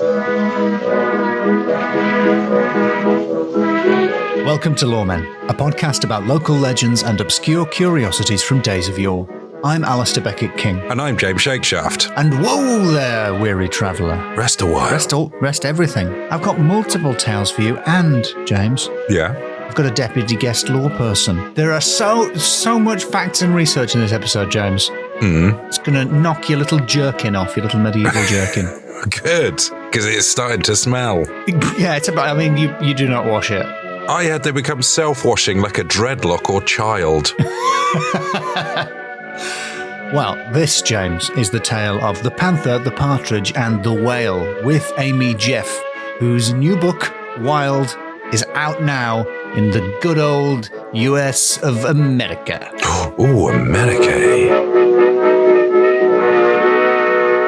Welcome to Loremen, a podcast about local legends and obscure curiosities from days of yore. I'm Alistair Beckett-King. And I'm James Shakeshaft. And whoa there, weary traveller. Rest a while. Rest everything. I've got multiple tales for you and, James, Yeah? I've got a deputy guest law person. There are so much facts and research in this episode, James. It's going to knock your little jerkin off, your little medieval jerkin. Good, because it's starting to smell. Yeah, it's about, I mean, you do not wash it. I heard they become self-washing like a dreadlock or child. Well, this, James, is the tale of the Panther, the Partridge, and the Whale with Amy Jeff, whose new book, Wild, is out now in the good old US of America. Ooh, America.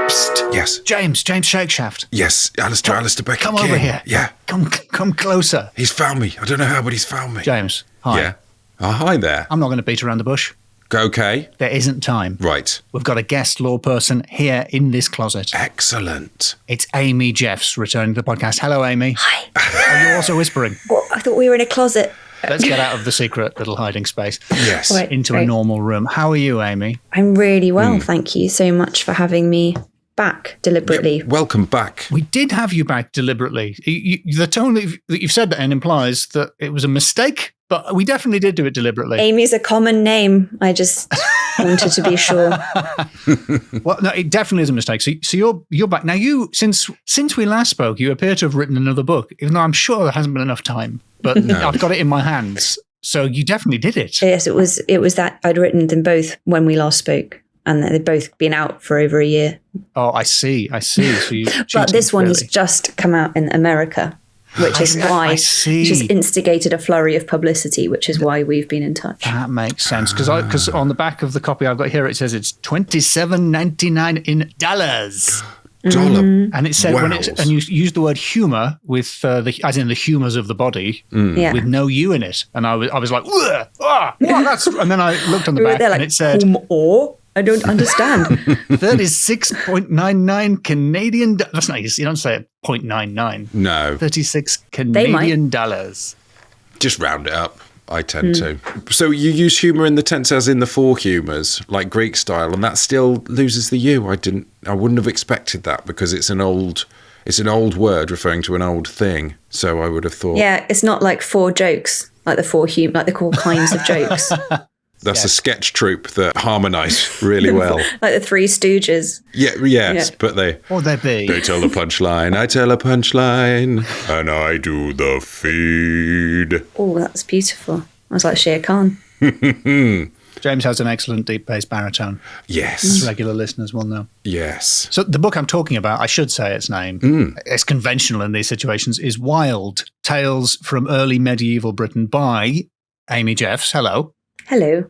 Psst. Yes. James Shakeshaft. Yes, Alistair Beckett. Come over here. Yeah. Come closer. He's found me. I don't know how, but he's found me. James, hi. Yeah. Oh, hi there. I'm not going to beat around the bush. Okay. There isn't time. Right. We've got a guest law person here in this closet. Excellent. It's Amy Jeffs returning to the podcast. Hello, Amy. Hi. Are you also whispering? Well, I thought we were in a closet. Let's get out of the secret little hiding space. Yes. Right, into a normal room. How are you, Amy? I'm really well, thank you so much for having me back deliberately. Yeah, welcome back. We did have you back deliberately. The tone that you've said that and implies that it was a mistake, but we definitely did do it deliberately. Amy's a common name. I just wanted to be sure. Well, no, it definitely is a mistake. So you're back now. You since we last spoke, you appear to have written another book, even though I'm sure there hasn't been enough time. But I've got it in my hands, so you definitely did it. Yes, it was that I'd written them both when we last spoke, and they've both been out for over a year. Oh, I see. So you But this one really has just come out in America, which is why it's just instigated a flurry of publicity, which is why we've been in touch. That makes sense because on the back of the copy I've got here it says it's $27.99 in dollars. Dollar. And it said and you used the word humor with as in the humors of the body with no U in it, and I was like, that's. And then I looked on the back and it said, I don't understand. 36.99 Canadian. That's not. You don't say it 0.99. No. 36 Canadian dollars. Just round it up. I tend to. So you use humour in the tense as in the four humours, like Greek style, and that still loses the U. I wouldn't have expected that because it's an old word referring to an old thing. So I would have thought. Yeah, it's not like four jokes, like the four like the core kinds of jokes. That's a sketch troupe that harmonise really well. Like the Three Stooges. Yes, but they tell the punchline, I tell a punchline, and I do the feed. Oh, that's beautiful. I was like Shere Khan. James has an excellent deep bass baritone. Yes. As regular listeners will know. Yes. So the book I'm talking about, I should say its name, it's conventional in these situations, is Wild, Tales from Early Medieval Britain by Amy Jeffs. Hello. Hello.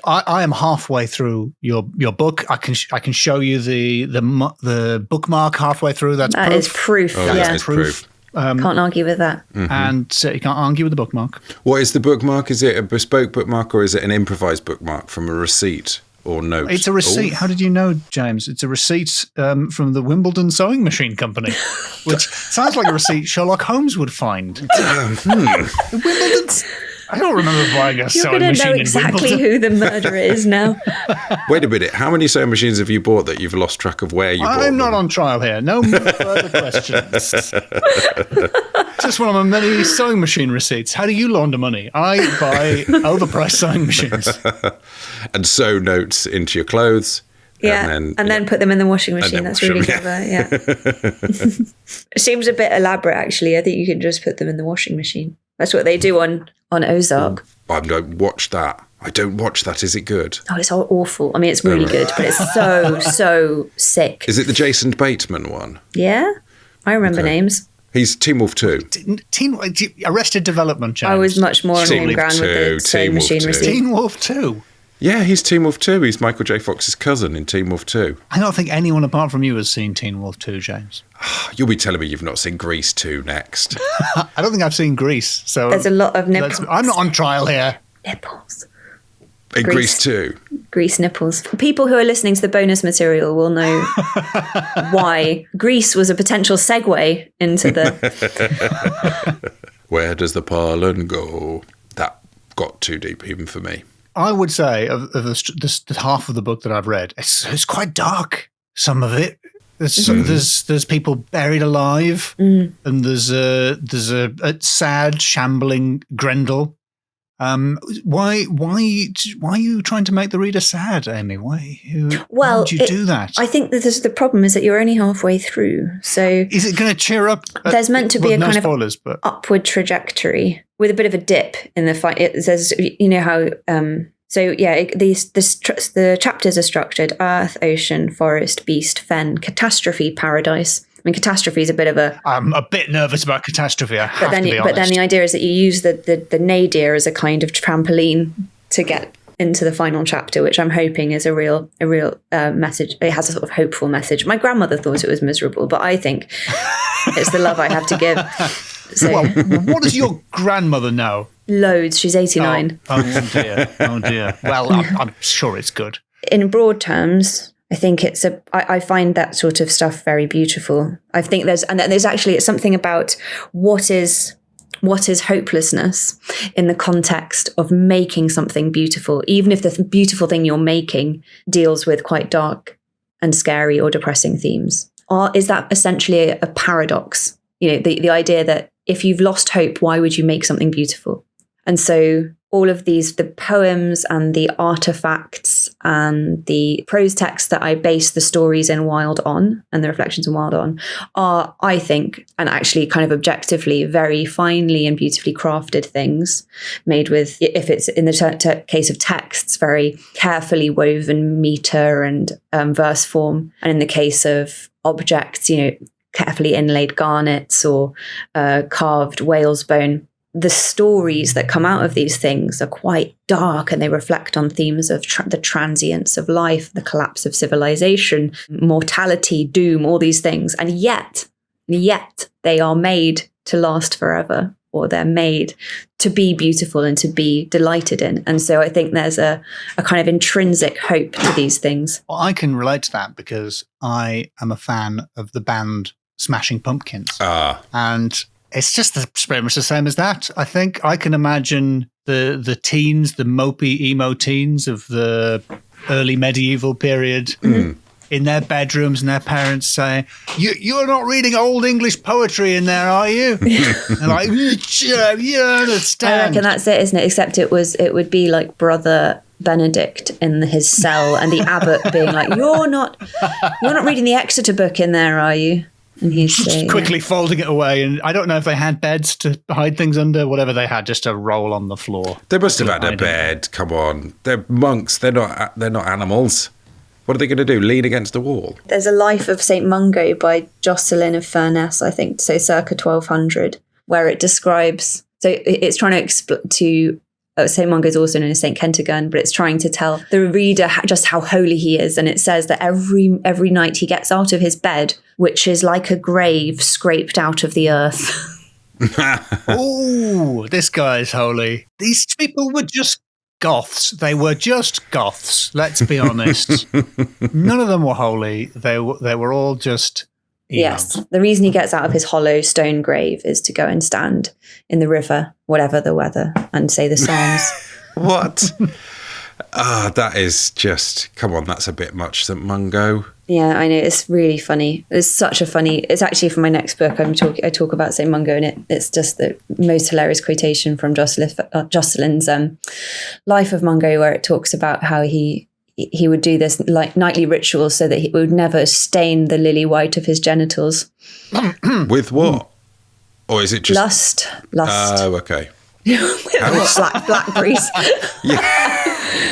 I am halfway through your book. I can show you the bookmark halfway through. That is proof. Oh, yeah, that is proof. Can't argue with that. And you can't argue with the bookmark. What is the bookmark? Is it a bespoke bookmark or is it an improvised bookmark from a receipt or note? It's a receipt. How did you know, James? It's a receipt from the Wimbledon Sewing Machine Company, which sounds like a receipt Sherlock Holmes would find. Wimbledon's. I don't remember buying a sewing machine in Wimbledon. You're going to know exactly who the murderer is now. Wait a minute. How many sewing machines have you bought that you've lost track of where you bought them? I'm not on trial here. No further questions. Just one of my many sewing machine receipts. How do you launder money? I buy overpriced sewing machines. And sew notes into your clothes. Yeah, and then put them in the washing machine. That's really clever, yeah. It seems a bit elaborate, actually. I think you can just put them in the washing machine. That's what they do on Ozark. I don't watch that. Is it good? Oh, it's awful. I mean, it's really good, but it's so sick. Is it the Jason Bateman one? Yeah, I remember names. He's Teen Wolf 2. Arrested Development, James. I was much more on the ground with the sewing machine receipt. Teen Wolf 2? Yeah, he's Teen Wolf 2. He's Michael J. Fox's cousin in Teen Wolf 2. I don't think anyone apart from you has seen Teen Wolf 2, James. You'll be telling me you've not seen Grease 2 next. I don't think I've seen Grease. So there's a lot of nipples. I'm not on trial here. Nipples. Grease too. Grease nipples. People who are listening to the bonus material will know why Grease was a potential segue into the... Where does the pollen go? That got too deep even for me. I would say of the half of the book that I've read, it's quite dark. Some of it. There's people buried alive, and there's a sad, shambling Grendel. Why are you trying to make the reader sad, Amy? Why would you do that? I think that the problem is that you're only halfway through. So is it going to cheer up? There's meant to be a kind spoilers, of upward trajectory with a bit of a dip in the fight. It says, you know how. The chapters are structured: Earth, Ocean, Forest, Beast, Fen, Catastrophe, Paradise. I mean, catastrophe is a bit of a... I'm a bit nervous about catastrophe, I have to be honest. But then the idea is that you use the nadir as a kind of trampoline to get into the final chapter, which I'm hoping is a real message. It has a sort of hopeful message. My grandmother thought it was miserable, but I think it's the love I have to give. So, well, what does your grandmother know? Loads. She's 89. Oh dear. Well, I'm sure it's good. In broad terms... I think I find that sort of stuff very beautiful. I think there's actually, it's something about what is hopelessness in the context of making something beautiful, even if the beautiful thing you're making deals with quite dark and scary or depressing themes. Or is that essentially a paradox? You know, the idea that if you've lost hope, why would you make something beautiful? And so all of the poems and the artifacts and the prose texts that I base the stories in Wild on and the reflections in Wild on are, I think, and actually kind of objectively, very finely and beautifully crafted things made with, if it's in the case of texts, very carefully woven meter and verse form. And in the case of objects, you know, carefully inlaid garnets or carved whale's bone. The stories that come out of these things are quite dark, and they reflect on themes of the transience of life, the collapse of civilization, mortality, doom, all these things. And yet they are made to last forever, or they're made to be beautiful and to be delighted in. And so I think there's a kind of intrinsic hope to these things. Well, I can relate to that because I am a fan of the band Smashing Pumpkins. And it's just pretty much the same as that. I think I can imagine the teens, the mopey emo teens of the early medieval period in their bedrooms, and their parents saying, "You're not reading old English poetry in there, are you?" And like, you understand. I reckon that's it, isn't it? Except it would be like Brother Benedict in his cell, and the abbot being like, "You're not reading the Exeter Book in there, are you?" And he's just quickly folding it away. And I don't know if they had beds to hide things under, whatever they had, just to roll on the floor. They must have had a bed. Come on, they're monks. They're not animals. What are they going to do? Lean against a wall? There's a Life of St Mungo by Jocelyn of Furness, I think, so circa 1200, where it describes. So it's trying to explain to. St Mungo is also known as St Kentigern, but it's trying to tell the reader just how holy he is. And it says that every night he gets out of his bed, which is like a grave scraped out of the earth. Oh, this guy's holy. These people were just goths. They were just goths. Let's be honest. None of them were holy. They were all just... Yes, the reason he gets out of his hollow stone grave is to go and stand in the river, whatever the weather, and say the psalms. What? That is just, come on, that's a bit much, St Mungo. Yeah, I know, it's really funny. It's actually from my next book, I talk about St Mungo, and it's just the most hilarious quotation from Jocelyn's Life of Mungo, where it talks about how he would do this like nightly ritual so that he would never stain the lily white of his genitals. With what? Or is it just lust? Oh, okay. black grease. Yeah.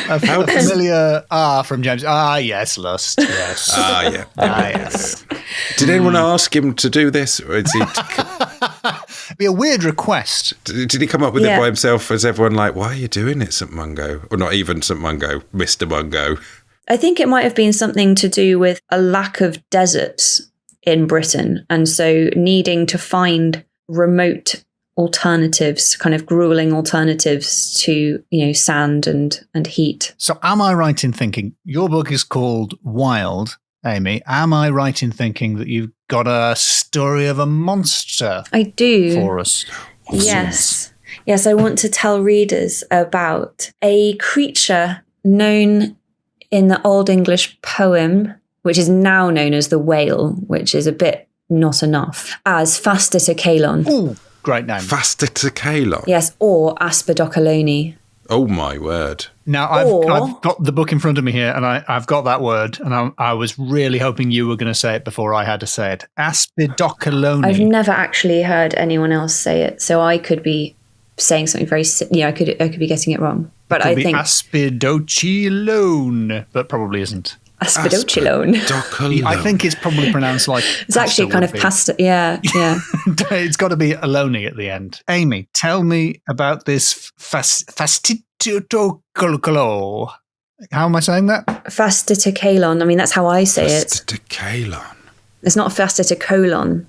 A familiar from James. Yes, lust. Yes. Yeah. Yes. Did anyone ask him to do this, or is he? It'd be a weird request. Did he come up with it by himself? Is everyone like, "Why are you doing it, St Mungo?" Or not even St Mungo, Mr Mungo? I think it might have been something to do with a lack of deserts in Britain, and so needing to find remote alternatives, kind of grueling alternatives to, sand and heat. So am I right in thinking your book is called Wild, Amy? Am I right in thinking that you've got a story of a monster I do. for us? Yes. Yes, I want to tell readers about a creature known in the Old English poem, which is now known as the whale, which is a bit not enough, as Phastitocalon. Ooh, great name. Phastitocalon. Yes, or Aspidocaloni. Oh my word. Now, I've got the book in front of me here, and I've got that word, and I was really hoping you were going to say it before I had to say it. Aspidocaloni. I've never actually heard anyone else say it, so I could be saying something very... I could be getting it wrong. But I think... Aspidocilone, but probably isn't. Aspidocilone. I think it's probably pronounced like... It's actually kind of pasta. Yeah. It's got to be aloni at the end. Amy, tell me about this Phastitocalon. How am I saying that? Phastitocalon. I mean, that's how I say it. Phastitocalon. It's not Phastitocolon,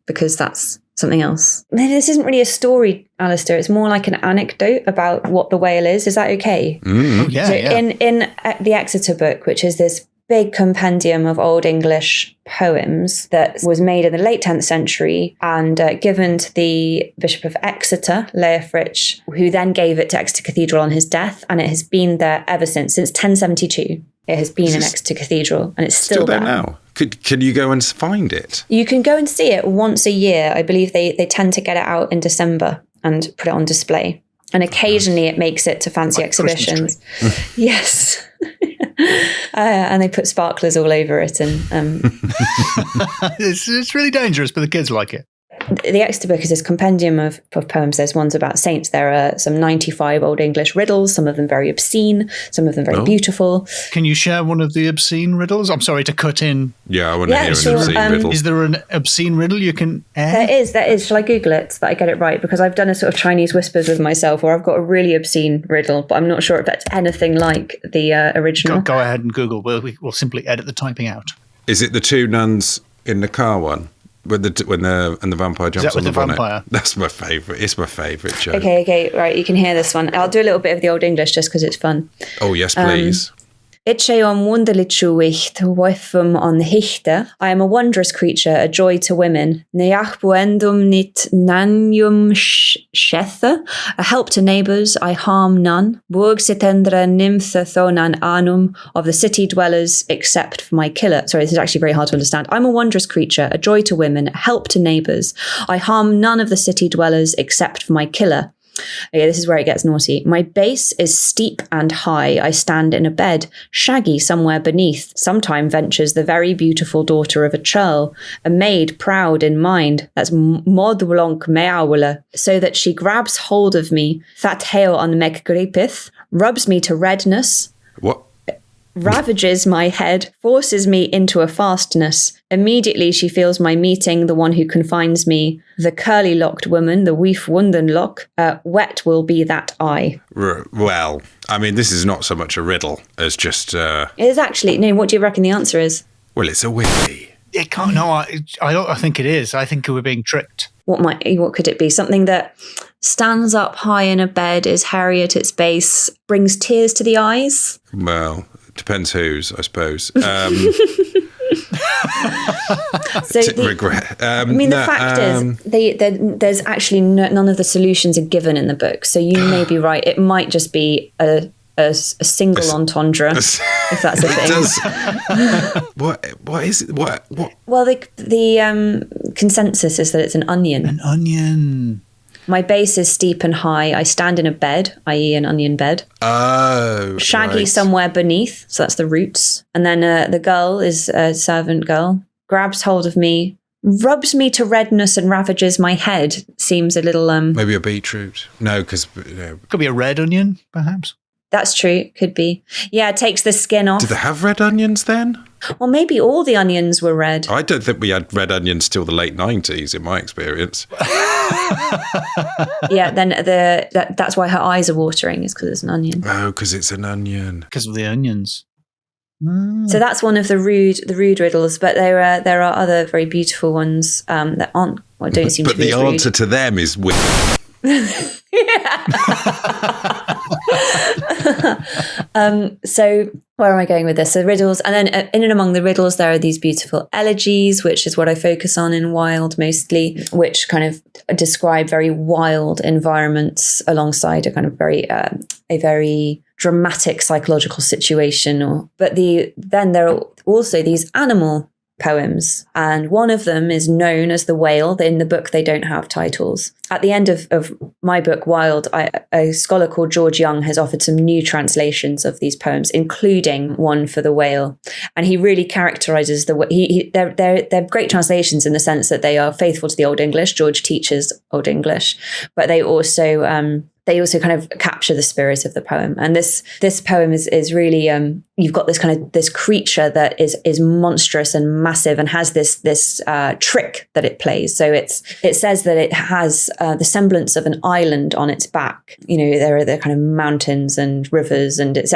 because that's something else. This isn't really a story, Alistair. It's more like an anecdote about what the whale is. Is that okay? Oh, yeah, so yeah. In the Exeter Book, which is this big compendium of Old English poems that was made in the late 10th century and given to the Bishop of Exeter, Leofrich, who then gave it to Exeter Cathedral on his death, and it has been there ever since 1072. It has been in Exeter Cathedral, and it's still there now. Can you go and find it? You can go and see it once a year. I believe they tend to get it out in December and put it on display. And occasionally it makes it to fancy exhibitions. Yes. And they put sparklers all over it. And It's really dangerous, but the kids like it. The Exeter Book is this compendium of poems. There's ones about saints. There are some 95 Old English riddles, some of them very obscene, some of them very beautiful. Can you share one of the obscene riddles? I'm sorry to cut in. Yeah, I want to hear an obscene riddle. Is there an obscene riddle you can air? There is. Shall I Google it so that I get it right? Because I've done a sort of Chinese whispers with myself where I've got a really obscene riddle, but I'm not sure if that's anything like the original. Go ahead and Google. We'll simply edit the typing out. Is it the two nuns in the car one? When the vampire jumps on the bonnet. Vampire? That's my favourite. It's my favourite joke. Okay, right, you can hear this one. I'll do a little bit of the Old English just because it's fun. Oh, yes, please. Itche on wunderlichuicht, wefum on hichte. I am a wondrous creature, a joy to women. Neachbuendum nit nanium shethe, a help to neighbours, I harm none. Burg sitendra nymphe thonan anum, of the city dwellers, except for my killer. Sorry, this is actually very hard to understand. I'm a wondrous creature, a joy to women, a help to neighbours. I harm none of the city dwellers, except for my killer. Okay, this is where it gets naughty. My base is steep and high. I stand in a bed, shaggy somewhere beneath. Sometime ventures the very beautiful daughter of a churl, a maid proud in mind. That's modwlonk meawle, so that she grabs hold of me, that hail on meg gripith, rubs me to redness. What? Ravages my head, forces me into a fastness. Immediately she feels my meeting, the one who confines me, the curly-locked woman, the weef wundenlock. Wet will be that eye. Well, I mean, this is not so much a riddle as just... It is actually... No, what do you reckon the answer is? Well, it's a wiki. It can't... No, I think it is. I think we're being tricked. What could it be? Something that stands up high in a bed, is hairy at its base, brings tears to the eyes? Well... Depends whose, I suppose. Regret. The fact is, there's actually none of the solutions are given in the book. So you may be right. It might just be a single entendre, if that's a thing. What is it? What? Well, the consensus is that it's an onion. An onion. My base is steep and high. I stand in a bed, i.e. an onion bed. Oh, shaggy right. somewhere beneath, so that's the roots. And then the girl is a servant girl, grabs hold of me, rubs me to redness and ravages my head. Seems a little... Maybe a beetroot. No, because... Could be a red onion, perhaps. That's true, could be. Yeah, it takes the skin off. Did they have red onions then? Well, maybe all the onions were red. I don't think we had red onions till the late 90s, in my experience. Yeah, then that's why her eyes are watering, is because it's an onion. Oh, because it's an onion. Because of the onions. So that's one of the rude riddles, but there are other very beautiful ones that aren't Well, don't seem but to be the as rude. answer to them is So where am I going with this? So riddles, and then in and among the riddles, there are these beautiful elegies, which is what I focus on in Wild mostly, which kind of describe very wild environments alongside a kind of a very dramatic psychological situation. Then there are also these animal poems, and one of them is known as The Whale. In the book, they don't have titles. At the end of my book, Wild, a scholar called George Young has offered some new translations of these poems, including one for The Whale. And he really characterizes they're great translations in the sense that they are faithful to the Old English. George teaches Old English, but they also kind of capture the spirit of the poem. And this poem is really you've got this creature that is monstrous and massive and has this trick that it plays. So it says that it has the semblance of an island on its back. There are the kind of mountains and rivers, and it's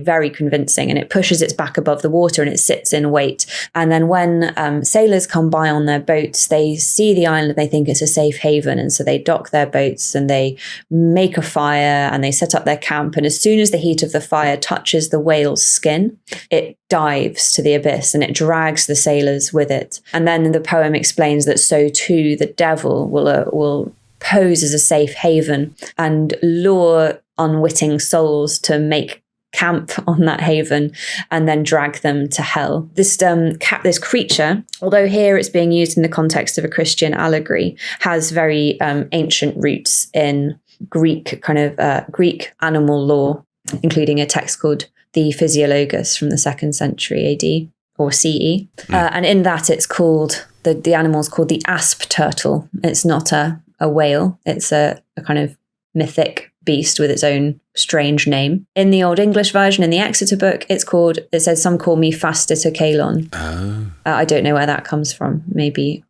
very convincing. And it pushes its back above the water and it sits in wait. And then when sailors come by on their boats, they see the island and they think it's a safe haven, and so they dock their boats and they make a fire and they set up their camp. And as soon as the heat of the fire touches the whale's skin, it dives to the abyss and it drags the sailors with it. And then the poem explains that so too the devil will pose as a safe haven and lure unwitting souls to make camp on that haven and then drag them to hell. This creature, although here it's being used in the context of a Christian allegory, has very ancient roots in Greek animal law, including a text called the Physiologus from the 2nd century AD or CE. And in that it's called, the animal's called the asp turtle. It's not a whale. It's a kind of mythic beast with its own strange name. In the Old English version, in the Exeter Book, it says, some call me Fastitocalon. I don't know where that comes from. Maybe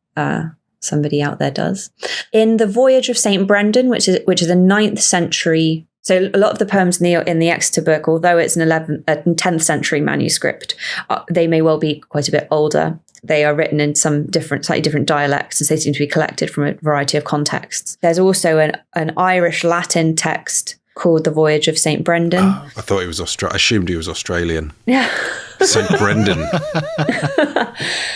somebody out there does. In the Voyage of St Brendan, which is a 9th century. So a lot of the poems in the Exeter Book, although it's an 10th century manuscript, they may well be quite a bit older. They are written in some slightly different dialects, and they seem to be collected from a variety of contexts. There's also an Irish Latin text called The Voyage of St Brendan. I thought he was I assumed he was Australian. Yeah. St Brendan.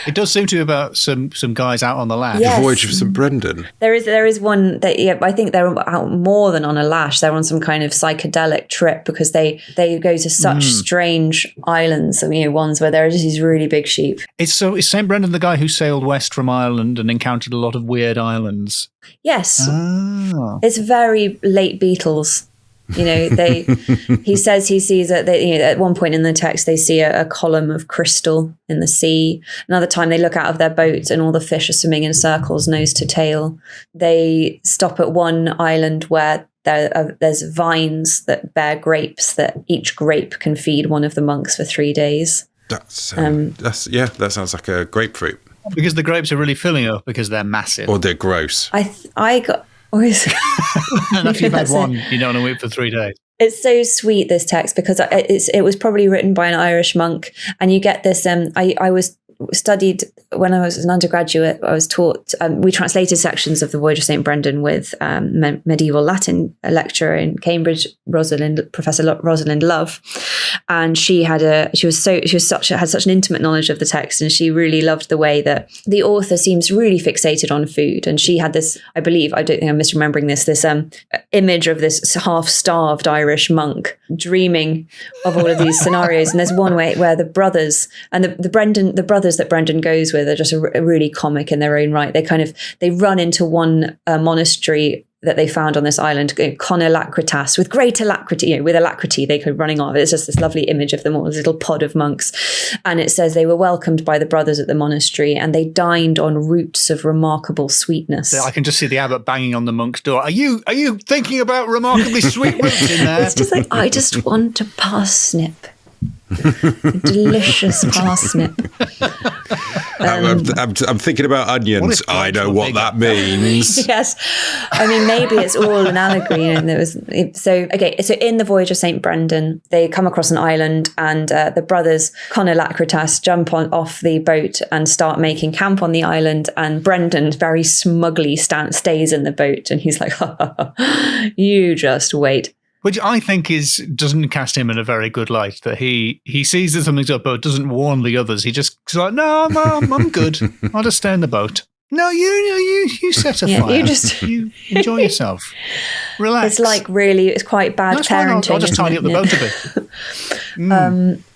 It does seem to be about some guys out on the lash. Yes. The Voyage of St Brendan. There is one that I think they're out more than on a lash. They're on some kind of psychedelic trip because they go to such strange islands. Ones where there are just these really big sheep. Is St Brendan the guy who sailed west from Ireland and encountered a lot of weird islands? Yes. Oh. It's very late Beatles. He says he sees at one point in the text they see a column of crystal in the sea. Another time they look out of their boat and all the fish are swimming in circles, nose to tail. They stop at one island where there's vines that bear grapes, that each grape can feed one of the monks for 3 days. That sounds like a grapefruit. Because the grapes are really filling up because they're massive. Or they're gross. I got. And after you've had one, you don't want to wait for 3 days. It's so sweet, this text, because it was probably written by an Irish monk, and you get this. I was studied when I was an undergraduate. I was taught. We translated sections of the Voyage of St Brendan with medieval Latin lecturer in Cambridge, Professor Rosalind Love, and she had such an intimate knowledge of the text, and she really loved the way that the author seems really fixated on food. And she had this, I don't think I'm misremembering this image of this half-starved Irish monk dreaming of all of these scenarios. And there's one way where the brothers and the brothers that Brendan goes with are just really comic in their own right. They run into one monastery that they found on this island, con alacritas, with great alacrity, with alacrity, they go running off. It's just this lovely image of them all, this little pod of monks. And it says they were welcomed by the brothers at the monastery and they dined on roots of remarkable sweetness. I can just see the abbot banging on the monk's door. Are you thinking about remarkably sweet roots in there? It's just like, I just want a parsnip. Delicious parsnip. I'm thinking about onions. I know what that means. Yes, I mean maybe it's all an allegory. And so in the Voyage of St Brendan, they come across an island, and the brothers Connor Lacritas jump off the boat and start making camp on the island. And Brendan very smugly stays in the boat, and he's like, "You just wait." Which I think doesn't cast him in a very good light, that he sees that something's up but doesn't warn the others. He's like, no, I'm good. I'll just stay in the boat. No, you set a fire. You enjoy yourself. Relax. It's like it's quite bad parenting. I'll just tidy up the boat a bit.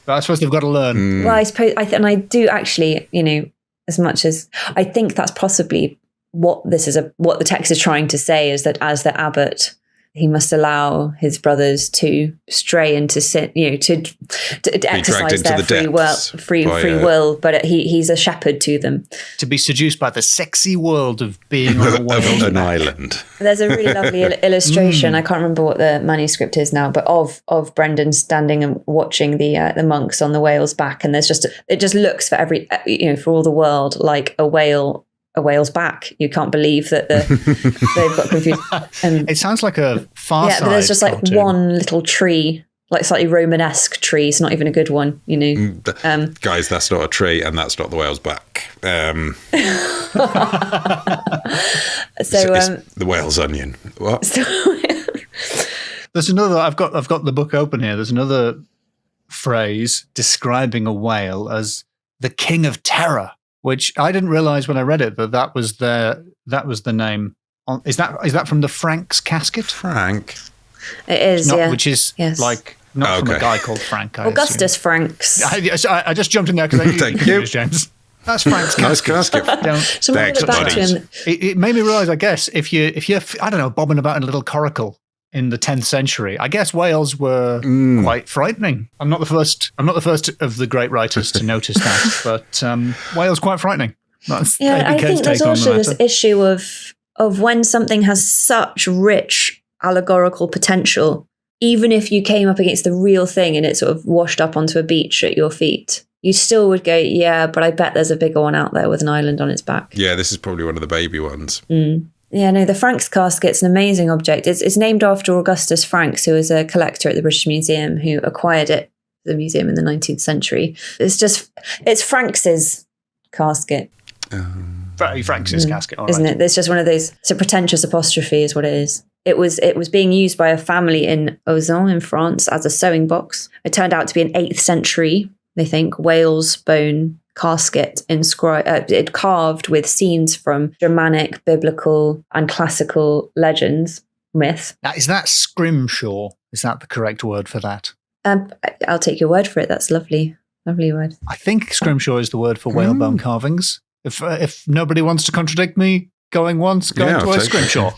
But I suppose they've got to learn. Well, I suppose, I do actually, as much as I think that's possibly what the text is trying to say, is that as the abbot, he must allow his brothers to stray into sin, to exercise their free will. But he's a shepherd to them. To be seduced by the sexy world of being on a whale. An island. There's a really lovely illustration. I can't remember what the manuscript is now, but of Brendan standing and watching the monks on the whale's back, and it just looks for all the world like a whale's back. You can't believe that they've got confused. It sounds like a Far Side. But there's just like cartoon. one little tree, like slightly Romanesque tree. It's not even a good one, Guys, that's not a tree, and that's not the whale's back. It's the whale's onion. What? There's another. I've got the book open here. There's another phrase describing a whale as the king of terror, which I didn't realize when I read it that was the name. Is that from the Frank's Casket? Frank. It is, which is like not from a guy called Frank. Augustus Franks. I just jumped in there because I knew Thank you, James. That's Frank's Casket. Thanks, buddy. It made me realize, I guess, if you're I don't know, bobbing about in a little coracle in the 10th century, I guess whales were quite frightening. I'm not the first of the great writers to notice that, but whales quite frightening. That's I think there's also this issue of when something has such rich allegorical potential, even if you came up against the real thing and it sort of washed up onto a beach at your feet, you still would go, yeah, but I bet there's a bigger one out there with an island on its back. Yeah, this is probably one of the baby ones. Yeah, no, the Franks Casket's an amazing object. It's named after Augustus Franks, who was a collector at the British Museum who acquired it for the museum in the 19th century. It's Franks's casket. Frank's casket, all isn't right. it? It's just one of those. It's a pretentious apostrophe, is what it is. It was being used by a family in Auzon in France as a sewing box. It turned out to be an 8th century, they think, whale's bone casket carved with scenes from Germanic, biblical, and classical legends, myth. Now, is that scrimshaw? Is that the correct word for that? I'll take your word for it. That's lovely word. I think scrimshaw is the word for whalebone carvings. If nobody wants to contradict me, going twice, scrimshaw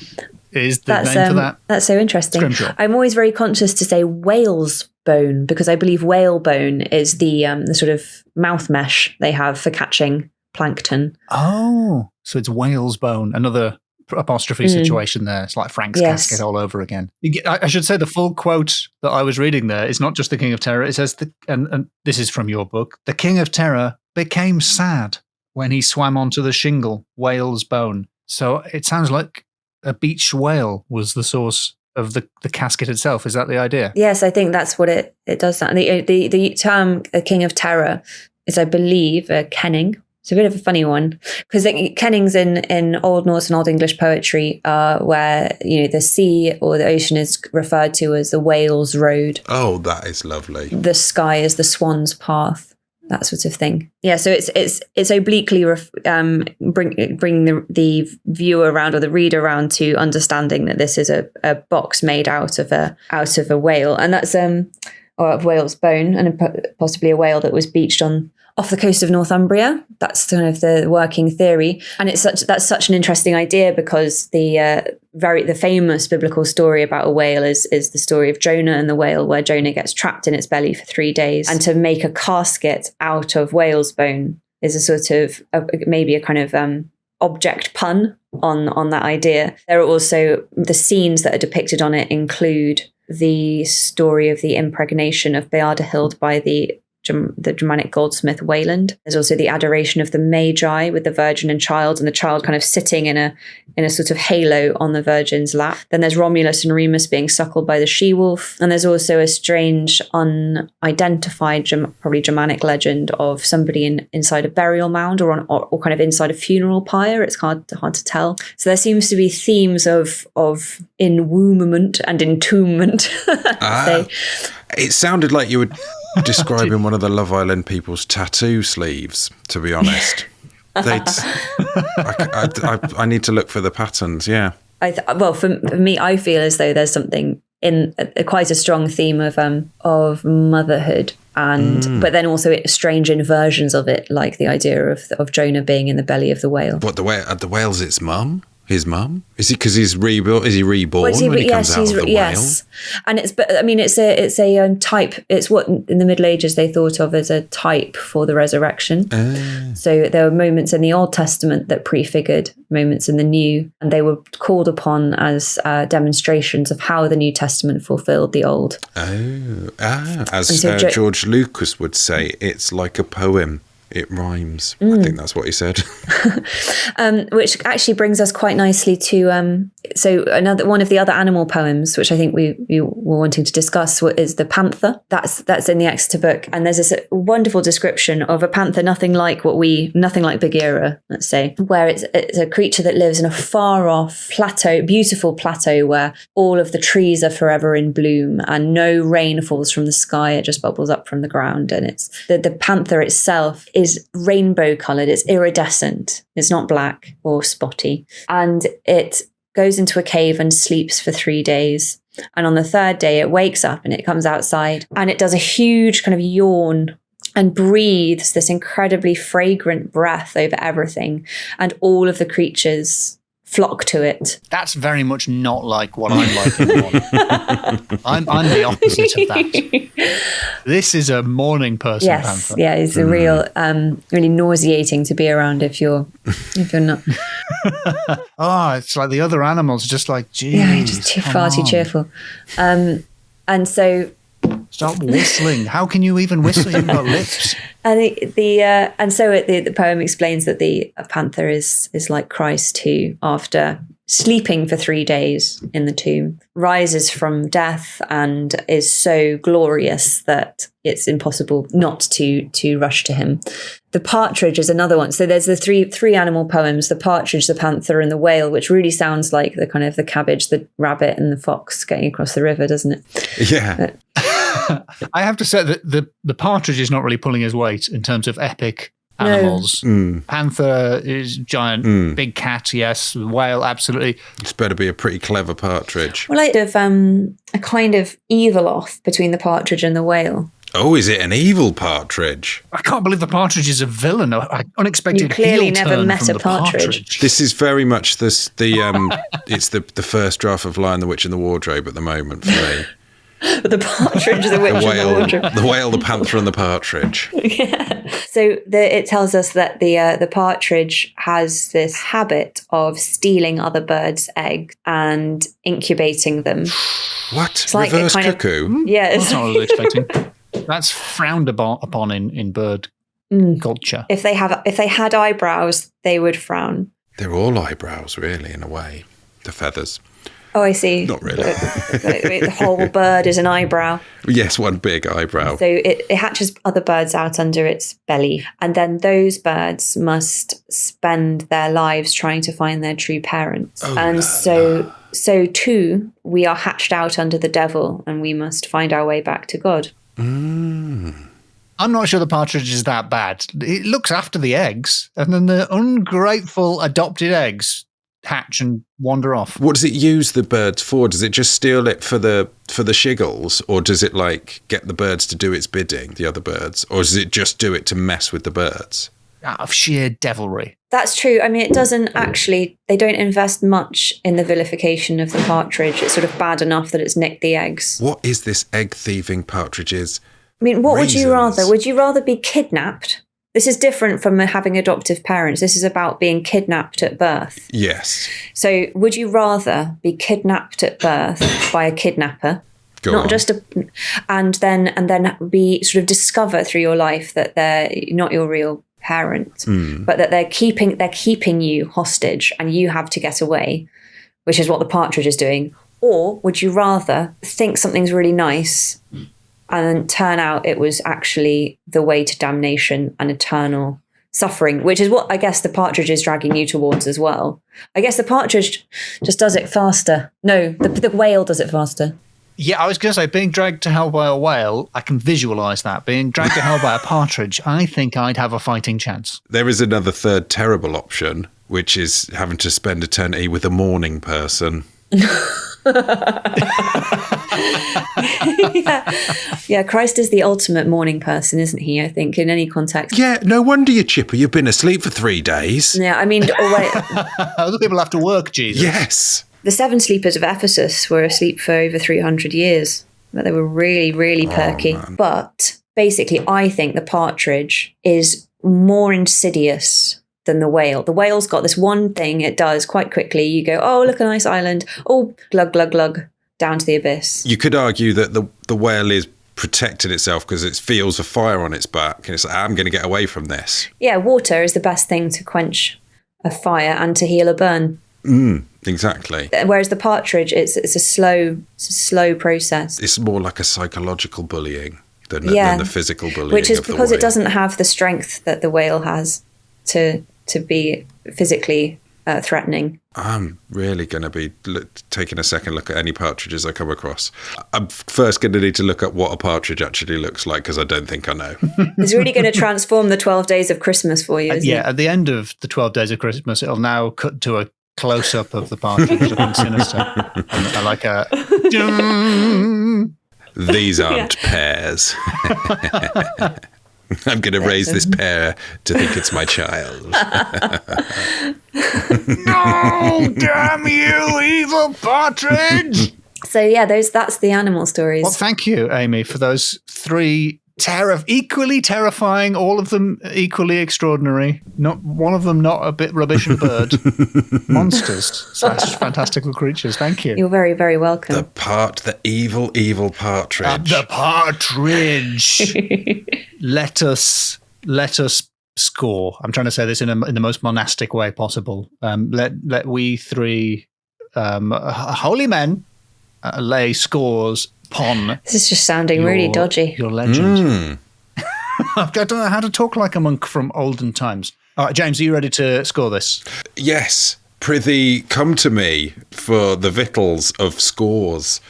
is the name for that. That's so interesting. Scrimshaw. I'm always very conscious to say whale's bone because I believe whalebone is the sort of mouth mesh they have for catching plankton. Oh, so it's whale's bone. Another apostrophe situation there. It's like Frank's Casket all over again. I should say the full quote that I was reading there is not just the King of Terror. It says, and this is from your book, the King of Terror became sad when he swam onto the shingle, whale's bone. So it sounds like a beached whale was the source of the casket itself. Is that the idea? Yes, I think that's what it does. The term King of Terror is, I believe, a kenning. It's a bit of a funny one because kennings in Old Norse and Old English poetry are where the sea or the ocean is referred to as the whale's road. Oh, that is lovely. The sky is the swan's path. That sort of thing. Yeah, so it's obliquely bringing the viewer around or the reader around to understanding that this is a box made out of a whale, and that's or a whale's bone, and possibly a whale that was beached off the coast of Northumbria. That's kind of the working theory, and that's such an interesting idea because the famous biblical story about a whale is the story of Jonah and the whale, where Jonah gets trapped in its belly for 3 days, and to make a casket out of whale's bone is a sort of maybe a kind of object pun on that idea. There are also the scenes that are depicted on it include the story of the impregnation of Beardahild by the the Germanic goldsmith Wayland. There's also the adoration of the Magi with the Virgin and Child, and the child kind of sitting in a sort of halo on the Virgin's lap. Then there's Romulus and Remus being suckled by the she-wolf. And there's also a strange, unidentified, probably Germanic legend of somebody inside a burial mound or kind of inside a funeral pyre. It's hard to tell. So there seems to be themes of enwombment and entombment. It sounded like you were describing one of the Love Island people's tattoo sleeves, to be honest. I need to look for the patterns, yeah. Well, for me, I feel as though there's something in quite a strong theme of motherhood, but then also strange inversions of it, like the idea of Jonah being in the belly of the whale. What, the whale's its mum? His mum? Is he, because he's rebuilt? Is he reborn when he comes out of the whale? Yes, and it's a type. It's what in the Middle Ages they thought of as a type for the resurrection. So there were moments in the Old Testament that prefigured moments in the New, and they were called upon as demonstrations of how the New Testament fulfilled the Old. As George Lucas would say, it's like a poem. It rhymes. I think that's what he said. Which actually brings us quite nicely to another one of the other animal poems, which I think we were wanting to discuss, is the Panther. That's in the Exeter Book, and there's this wonderful description of a panther, nothing like Bagheera, let's say, where it's a creature that lives in a far off plateau, beautiful plateau where all of the trees are forever in bloom and no rain falls from the sky; it just bubbles up from the ground, and it's the panther itself is rainbow coloured, it's iridescent, it's not black or spotty, and it goes into a cave and sleeps for 3 days. And on the third day, it wakes up and it comes outside and it does a huge kind of yawn and breathes this incredibly fragrant breath over everything. And all of the creatures flock to it. That's very much not like what I'm like in the morning. I'm the opposite of that. This is a morning person, yes, panther. Yeah, it's a real, really nauseating to be around if you're not. It's like the other animals, just like, geez. Yeah, just far too cheerful. And so. Stop whistling. How can you even whistle? You've got lips. And the poem explains that the panther is like Christ, who, after sleeping for 3 days in the tomb, rises from death and is so glorious that it's impossible not to rush to him. The partridge is another one. So there's the three animal poems: the partridge, the panther, and the whale, which really sounds like the kind of the cabbage, the rabbit, and the fox getting across the river, doesn't it? Yeah. I have to say that the partridge is not really pulling his weight in terms of epic animals. No. Panther is giant, big cat, yes. Whale, absolutely. It's better be a pretty clever partridge. Well, I have a kind of evil off between the partridge and the whale. Oh, is it an evil partridge? I can't believe the partridge is a villain. Unexpected. You clearly heel never turn met from a partridge. This is very much it's the first draft of Lion, the Witch, and the Wardrobe at the moment for me. The partridge, the witch, and the wardrobe. The whale, the panther, and the partridge. Yeah. So it tells us that the partridge has this habit of stealing other birds' eggs and incubating them. What? It's reverse cuckoo? Yeah. That's not what I was expecting. That's frowned upon in bird culture. If they had eyebrows, they would frown. They're all eyebrows, really, in a way. The feathers. Oh, I see. Not really. The whole bird is an eyebrow. Yes, one big eyebrow. So it hatches other birds out under its belly. And then those birds must spend their lives trying to find their true parents. So too, we are hatched out under the devil and we must find our way back to God. I'm not sure the partridge is that bad. It looks after the eggs, and then the ungrateful adopted eggs hatch and wander off. What does it use the birds for? Does it just steal it for the shiggles, or does it get the birds to do its bidding, the other birds, or does it just do it to mess with the birds? Out of sheer devilry. That's true. I mean, it doesn't actually, they don't invest much in the vilification of the partridge. It's sort of bad enough that it's nicked the eggs. What is this egg-thieving partridges? I mean, what reasons? Would you rather? Would you rather be kidnapped? This is different from having adoptive parents. This is about being kidnapped at birth. Yes. So would you rather be kidnapped at birth by a kidnapper and then be sort of discover through your life that they're not your real parent, but that they're keeping you hostage and you have to get away, which is what the partridge is doing. Or would you rather think something's really nice and then turn out it was actually the way to damnation and eternal suffering, which is what I guess the partridge is dragging you towards as well. I guess the partridge just does it faster. No, the whale does it faster. Yeah, I was going to say, being dragged to hell by a whale, I can visualise that. Being dragged to hell by a partridge, I think I'd have a fighting chance. There is another third terrible option, which is having to spend eternity with a morning person. Yeah, Christ is the ultimate morning person, isn't he? I think in any context. Yeah, no wonder you're chipper. You've been asleep for 3 days. Yeah, I mean, Other people have to work, Jesus. Yes. the 7 sleepers of Ephesus were asleep for over 300 years. But they were really, really perky. But basically, I think the partridge is more insidious than the whale. The whale's got this one thing it does quite quickly. You go, oh, look, a nice island. Oh, glug, glug, glug, down to the abyss. You could argue that the whale is protecting itself because it feels a fire on its back. And it's like, I'm going to get away from this. Yeah, water is the best thing to quench a fire and to heal a burn. Exactly. Whereas the partridge, it's a slow process. It's more like a psychological bullying than the physical bullying. Which is of the because whale. it doesn't have the strength that the whale has to be physically threatening. I'm really going to be taking a second look at any partridges I come across. I'm first going to need to look at what a partridge actually looks like because I don't think I know. It's really going to transform the 12 days of Christmas for you, isn't it? At the end of the 12 days of Christmas, it'll now cut to a close-up of the partridge looking sinister. And like a... These aren't pears. I'm going to raise this pear to think it's my child. No, damn you, evil partridge! So yeah, that's the animal stories. Well, thank you, Amy, for those 3 equally terrifying, all of them equally extraordinary. Not one of them not a bit rubbish and bird. Monsters / fantastical creatures. Thank you. You're very, very welcome. The evil partridge. The partridge. Let us score. I'm trying to say this in the most monastic way possible. Let we 3 holy men lay scores upon. This is just sounding really dodgy. Your legend. I don't know how to talk like a monk from olden times. All right, James, are you ready to score this? Yes. Prithee, come to me for the victuals of scores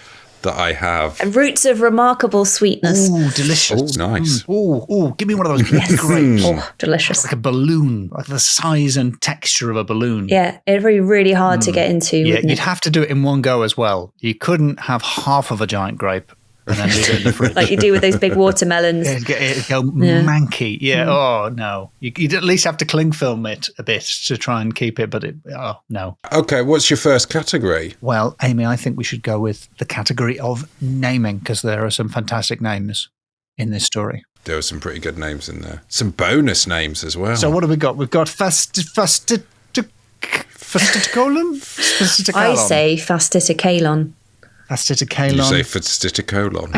that I have. And roots of remarkable sweetness. Ooh, delicious. Oh, nice. Ooh, give me one of those grapes. Oh, delicious. Like a balloon, like the size and texture of a balloon. Yeah, it'd be really hard to get into. Yeah, wouldn't you'd it? have to do it in one go as well. You couldn't have half of a giant grape and then leave it in the fridge. Like you do with those big watermelons. It'd go manky. Yeah, oh no. You'd at least have to cling film it a bit to try and keep it, but no. Okay, what's your first category? Well, Amy, I think we should go with the category of naming because there are some fantastic names in this story. There were some pretty good names in there. Some bonus names as well. So what have we got? We've got Fastiticolon? I say Fastiticolon. Fastiticolon. You say Fastiticolon.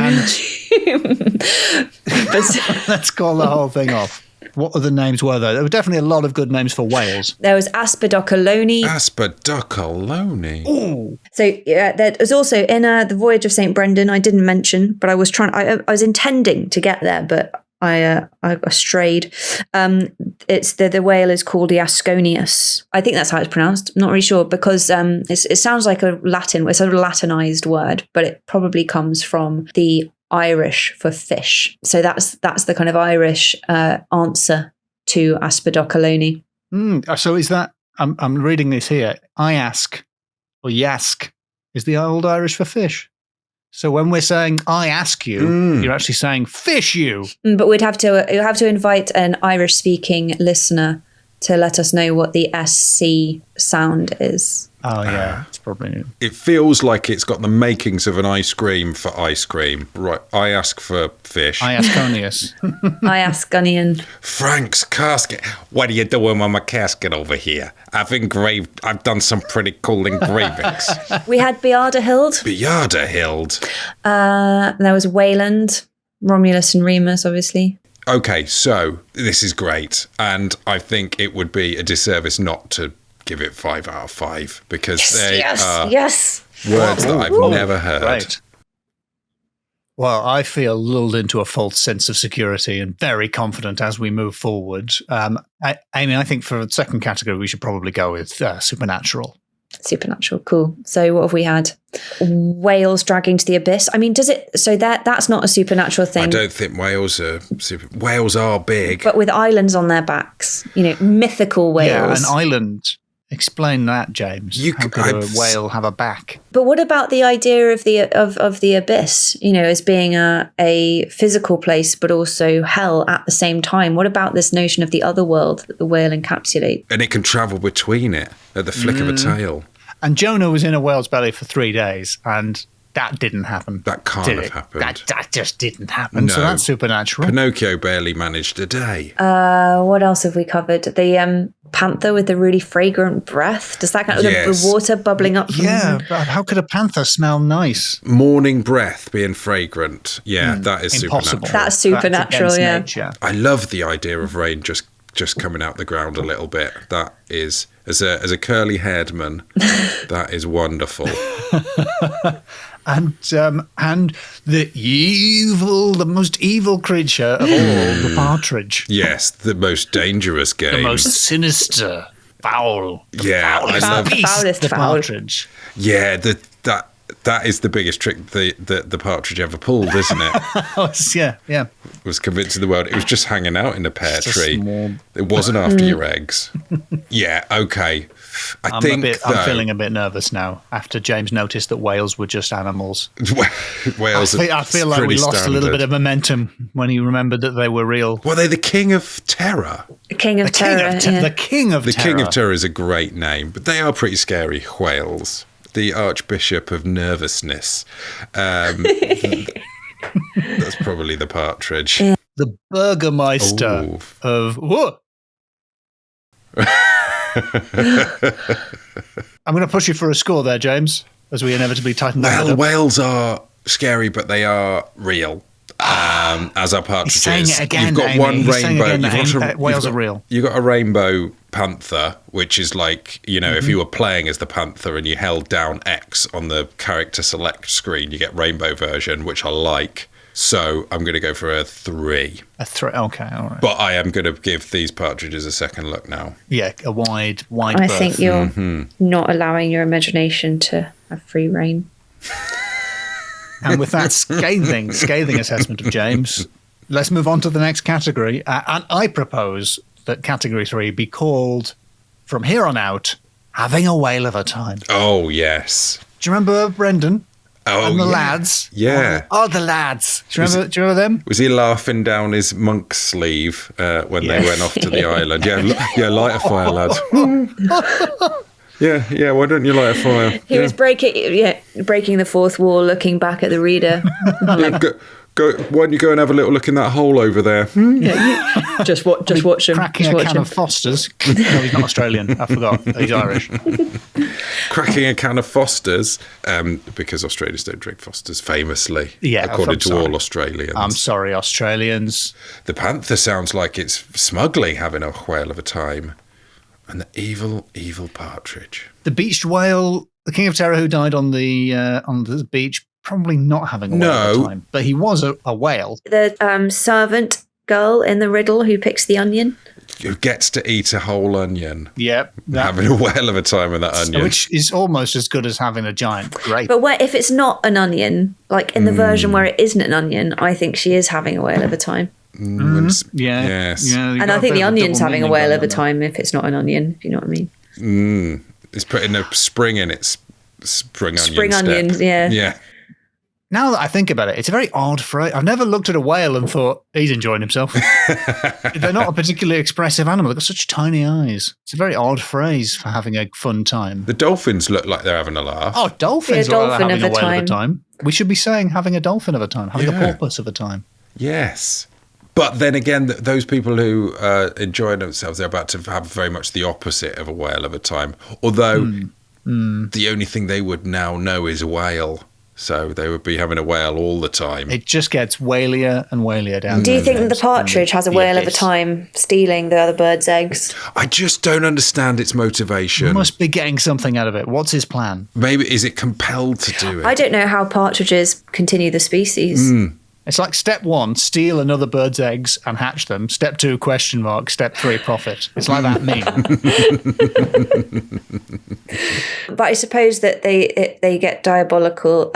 Let's call the whole thing off. What other names were there? There were definitely a lot of good names for whales. There was Asperdocolone. Asperdocolone. Ooh. So there was also in the Voyage of St Brendan. I didn't mention, but I was I was intending to get there, but I strayed. It's the whale is called Iasconius. I think that's how it's pronounced. I'm not really sure because it sounds like it's a sort of Latinized word, but it probably comes from the Irish for fish. So that's the kind of Irish answer to Asperdocolone. So is that? I'm reading this here. Iask or yask is the old Irish for fish. So when we're saying I ask you, you're actually saying fish you. But you'll have to invite an Irish speaking listener to let us know what the SC sound is. Oh, yeah. It's probably... It feels like it's got the makings of an ice cream for ice cream. Right, I ask for fish. Iasconius. Iasconian. Frank's Casket. What are you doing with my casket over here? I've done some pretty cool engravings. We had Beardahild. Beardahild. There was Wayland, Romulus and Remus, obviously. Okay, so this is great. And I think it would be a disservice not to give it 5 out of 5 because they are words that I've never heard. Right. Well, I feel lulled into a false sense of security and very confident as we move forward. Amy, I think for the second category, we should probably go with supernatural. Supernatural, cool. So what have we had? Whales dragging to the abyss. I mean, does it? So that's not a supernatural thing. I don't think whales are big, but with islands on their backs, mythical whales. Yeah, an island. Explain that, James. How could a whale have a back? But what about the idea of the abyss? As being a physical place, but also hell at the same time. What about this notion of the other world that the whale encapsulates? And it can travel between it at the flick of a tail. And Jonah was in a whale's belly for 3 days, and that didn't happen. That can't have happened. That just didn't happen. No. So that's supernatural. Pinocchio barely managed a day. What else have we covered? The panther with the really fragrant breath. Does that count? Yes. The water bubbling up from but how could a panther smell nice? Morning breath being fragrant. Yeah, that is Impossible. supernatural. That's supernatural, That's against nature. I love the idea of rain just coming out the ground a little bit. That is, as a curly-haired man, that is wonderful. And the most evil creature of all, the partridge. Yes, the most dangerous game. The most sinister, foul. I love foulest the foul. partridge. Yeah, that is the biggest trick the partridge ever pulled, isn't it? Yeah. Was convincing the world it was just hanging out in a pear Just a tree. small- It wasn't after your eggs. Yeah, okay. I'm feeling a bit nervous now after James noticed that whales were just animals. Whales. I feel like we lost a little bit of momentum when he remembered that they were real. Well, they're the king of terror. The king of terror. The king of The terror. king of terror is a great name, but they are pretty scary. Whales. The Archbishop of Nervousness. That's probably the partridge. The Burgermeister of... Whoa! I'm going to push you for a score there, James, as we inevitably tighten that Well, up. whales are scary, but they are real. As are partridges. He's saying it again, You've got Amy. one He's saying rainbow. again whales are real. You've got a rainbow panther, which is like, if you were playing as the panther and you held down X on the character select screen, you get rainbow version, which I like. So I'm going to go for a 3. A 3. Okay, all right. But I am going to give these partridges a second look now. Yeah, a wide I berth. think you're not allowing your imagination to have free reign. And with that scathing assessment of James, let's move on to the next category. And I propose that category 3 be called, from here on out, Having a Whale of a Time. Oh, yes. Do you remember Brendan? Oh, and the yeah. lads? Yeah. Oh, the lads. Do you remember them? Was he laughing down his monk's sleeve when they went off to the island? Yeah, light a fire, lads. Yeah, why don't you light a fire? He was breaking the fourth wall, looking back at the reader. Go. Why don't you go and have a little look in that hole over there? Just watch him. Cracking Just a watch can him. of Foster's. No, he's not Australian. I forgot. He's Irish. Cracking a can of Foster's, because Australians don't drink Foster's, famously. Yeah, according to all Australians. I'm sorry, Australians. The panther sounds like it's smugly having a whale of a time. And the evil, evil partridge. The beached whale, the king of terror who died on the beach, probably not having a whale of a time. But he was a whale. The servant girl in the riddle who picks the onion. Who gets to eat a whole onion. Yep. Having a whale of a time with that onion. Which is almost as good as having a giant grape. But if it's not an onion, like in the version where it isn't an onion, I think she is having a whale of a time. Yeah. Yes. Yeah, And I think the onion's having a whale of a time if it's not an onion, if you know what I mean. It's putting a spring in its spring onion. Spring onions, yeah. Yeah. Now that I think about it, it's a very odd phrase. I've never looked at a whale and thought, he's enjoying himself. They're not a particularly expressive animal. They've got such tiny eyes. It's a very odd phrase for having a fun time. The dolphins look like they're having a laugh. Oh, dolphins Be a are dolphin having of a a whale of a time. time. We should be saying having a dolphin of a time, having a porpoise of a time. Yes. But then again, those people who enjoy themselves, they're about to have very much the opposite of a whale of a time. Although the only thing they would now know is whale. So they would be having a whale all the time. It just gets whalier and whalier down Do you there. think the partridge has a whale of a time stealing the other bird's eggs? I just don't understand its motivation. Must be getting something out of it. What's his plan? Maybe, is it compelled to do it? I don't know how partridges continue the species. It's like step 1, steal another bird's eggs and hatch them. Step 2, ? Step 3, profit. It's like that meme. But I suppose that they get diabolical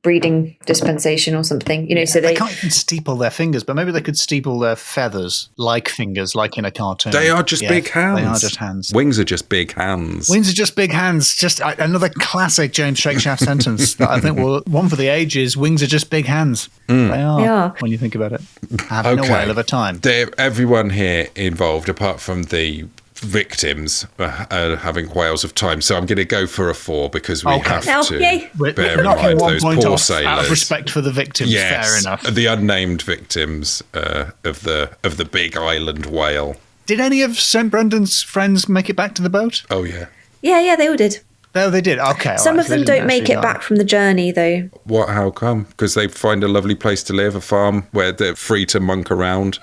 breeding dispensation or something, so They can't even steeple their fingers, but maybe they could steeple their feathers like fingers, like in a cartoon. They are just big hands. They are just hands. Wings are just big hands. Wings are just big hands. Just another classic James Shakespeare sentence that I think one for the ages. Wings are just big hands. They are when you think about it. Having a whale of a time. Everyone here involved, apart from the victims, are having whales of time. So I'm going to go for a 4 because we have to bear in mind those poor sailors. Out of respect for the victims. Yes, fair enough. The unnamed victims of the big island whale. Did any of St Brendan's friends make it back to the boat? Oh yeah. Yeah, they all did. No, they did. Okay. Some of them don't make it back from the journey, though. What? How come? Because they find a lovely place to live, a farm where they're free to monk around.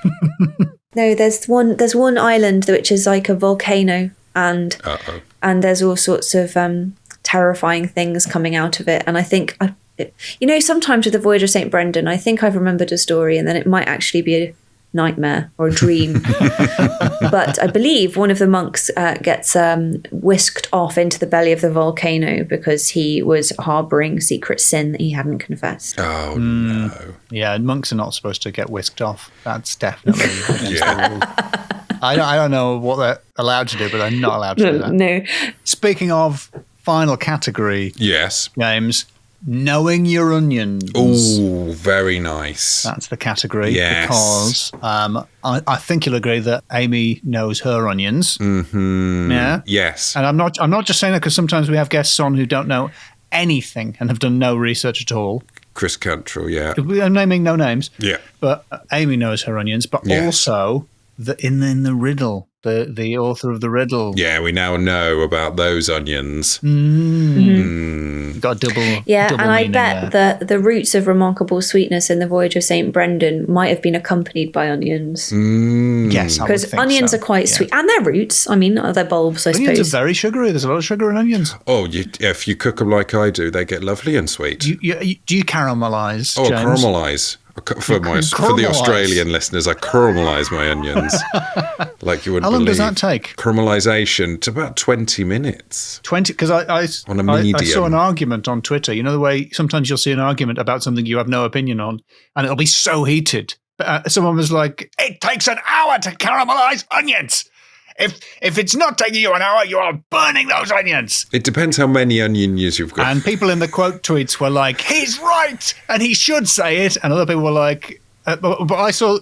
No, there's one island which is like a volcano, and there's all sorts of terrifying things coming out of it. And I think, sometimes with the Voyage of St Brendan, I think I've remembered a story, and then it might actually be a nightmare or a dream. But I believe one of the monks gets whisked off into the belly of the volcano because he was harbouring secret sin that he hadn't confessed. Oh no. Yeah, monks are not supposed to get whisked off. That's definitely against the rule. I don't know what they're allowed to do, but they're not allowed to do that. No. Speaking of final category, Yes. James, knowing your onions. Ooh, very nice. That's the category. Yes. Because I think you'll agree that Amy knows her onions. Mm-hmm. Yeah. Yes. And I'm not just saying that because sometimes we have guests on who don't know anything and have done no research at all. Chris Cantrell, yeah. I'm naming no names. Yeah. But Amy knows her onions, but also in the riddle, the author of the riddle. Yeah, we now know about those onions. Got double And I meaning bet there. that the roots of remarkable sweetness in the Voyage of St Brendan might have been accompanied by onions. Yes, I would Because think onions so. are quite sweet. And they're roots. I mean, they're bulbs, I Onions suppose. are very sugary. There's a lot of sugar in onions. Oh, if you cook them like I do, they get lovely and sweet. Do you caramelise, Oh, James? caramelise. For the Caramelise. Australian listeners, I caramelise my onions. Like you wouldn't How long believe. does that take? Caramelisation to about 20 minutes. 20, because I On a medium. saw an argument on Twitter. You know the way sometimes you'll see an argument about something you have no opinion on, and it'll be so heated. Someone was like, "It takes an hour to caramelise onions. If it's not taking you an hour, you are burning those onions." It depends how many onions you've got. And people in the quote tweets were like, "He's right, and he should say it." And other people were like, "But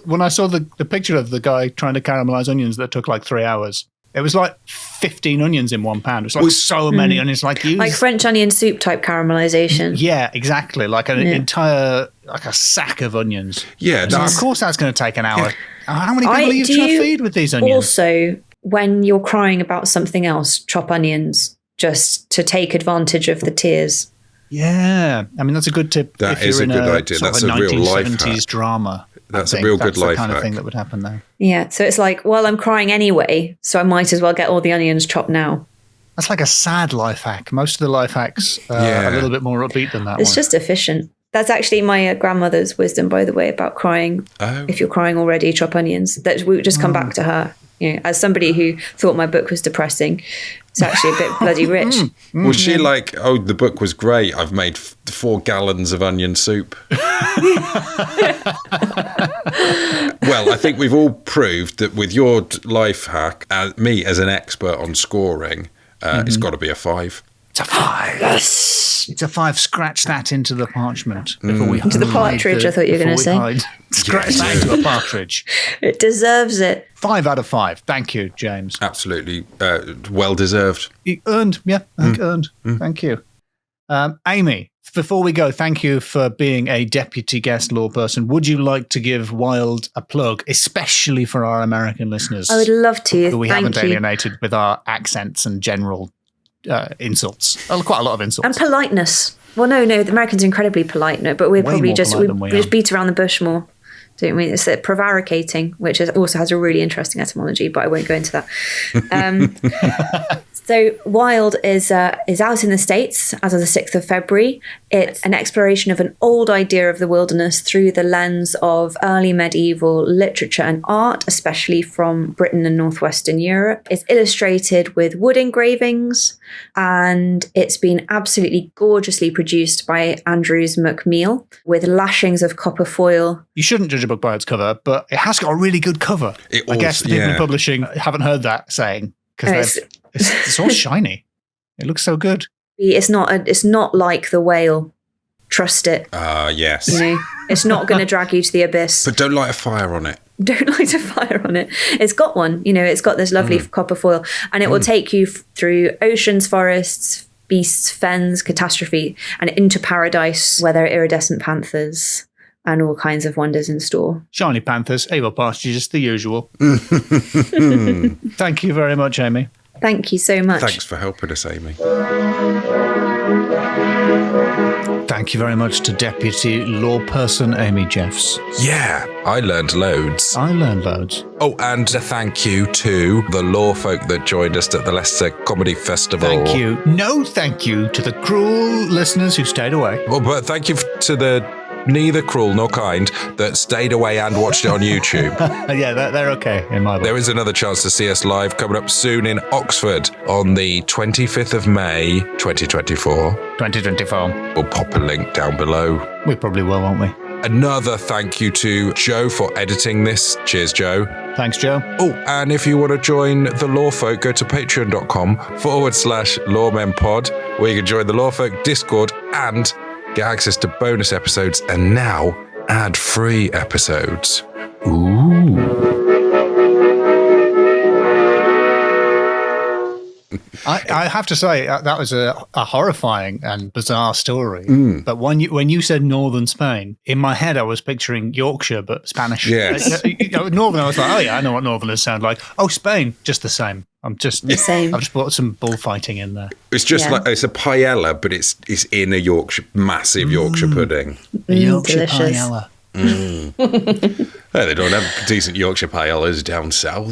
when I saw the picture of the guy trying to caramelise onions that took like 3 hours." It was like 15 onions in one pan. It was like so many onions. Like French onion soup type caramelization. Yeah, exactly. Like an entire, like a sack of onions. Yeah, So of course that's going to take an hour. How many people are you do trying to you feed with these onions? Also, when you're crying about something else, chop onions just to take advantage of the tears. Yeah. I mean, that's a good tip. That if is you're a in good idea. sort That's of a real life 1970s hack. drama. That's I a think real good that's life the kind hack. of thing that would happen there. Yeah, so it's like, well, I'm crying anyway, so I might as well get all the onions chopped now. That's like a sad life hack. Most of the life hacks are a little bit more upbeat than that It's one. just efficient. That's actually my grandmother's wisdom, by the way, about crying. Oh. If you're crying already, chop onions. That we would just come back to her. As somebody who thought my book was depressing, it's actually a bit bloody rich. Was she like, oh, the book was great. I've made 4 gallons of onion soup. Well, I think we've all proved that with your life hack, me as an expert on scoring, it's got to be a 5. It's a 5. Yes. It's a 5. Scratch that into the parchment. Before we Into the partridge, I thought you were going to say. Scratch that into a partridge. It deserves it. 5 out of 5. Thank you, James. Absolutely well deserved. Earned. Yeah, earned. Thank you. Amy, before we go, thank you for being a deputy guest lore person. Would you like to give Wild a plug, especially for our American listeners? I would love to. Who we Thank haven't you. alienated with our accents and general insults. Quite a lot of insults. And politeness. Well, no, the Americans are incredibly polite, but we're Way probably more just polite than we we just are. beat around the bush more, don't we? It's prevaricating, which also has a really interesting etymology, but I won't go into that. So Wild is out in the States as of the 6th of February. It's an exploration of an old idea of the wilderness through the lens of early medieval literature and art, especially from Britain and northwestern Europe. It's illustrated with wood engravings, and it's been absolutely gorgeously produced by Andrews McMeel with lashings of copper foil. You shouldn't judge a book by its cover, but it has got a really good cover. I guess the people in publishing haven't heard that saying because it's all shiny. It looks so good. It's not like The Whale. Trust it. Yes. You know, it's not going to drag you to the abyss. But don't light a fire on it. Don't light a fire on it. It's got one. You know, it's got this lovely copper foil, and it will take you through oceans, forests, beasts, fens, catastrophe, and into paradise where there are iridescent panthers and all kinds of wonders in store. Shiny panthers, evil partridges, the usual. Thank you very much, Amy. Thank you so much. Thanks for helping us, Amy. Thank you very much to Deputy Law Person Amy Jeffs. Yeah, I learned loads. I learned loads. Oh, and a thank you to the law folk that joined us at the Leicester Comedy Festival. Thank you. No thank you to the cruel listeners who stayed away. Well, but thank you to the neither cruel nor kind that stayed away and watched it on YouTube. Yeah, they're okay in my book. There is another chance to see us live coming up soon in Oxford on the 25th of May, 2024. 2024. We'll pop a link down below. We probably will, won't we? Another thank you to Joe for editing this. Cheers, Joe. Thanks, Joe. Oh, and if you want to join the Lawfolk, go to patreon.com/LoremenPod, where you can join the Lawfolk Discord and get access to bonus episodes and now ad-free episodes. Ooh. I have to say, that was a horrifying and bizarre story. But when you said northern Spain, in my head I was picturing Yorkshire, but Spanish. Yes. Northern, I was like, oh yeah, I know what northerners sound like. Oh, Spain, just the same. I've just brought some bullfighting in there. It's just like, it's a paella, but it's in a Yorkshire, massive Yorkshire pudding. Yorkshire delicious. paella. They don't have decent Yorkshire paellas down south.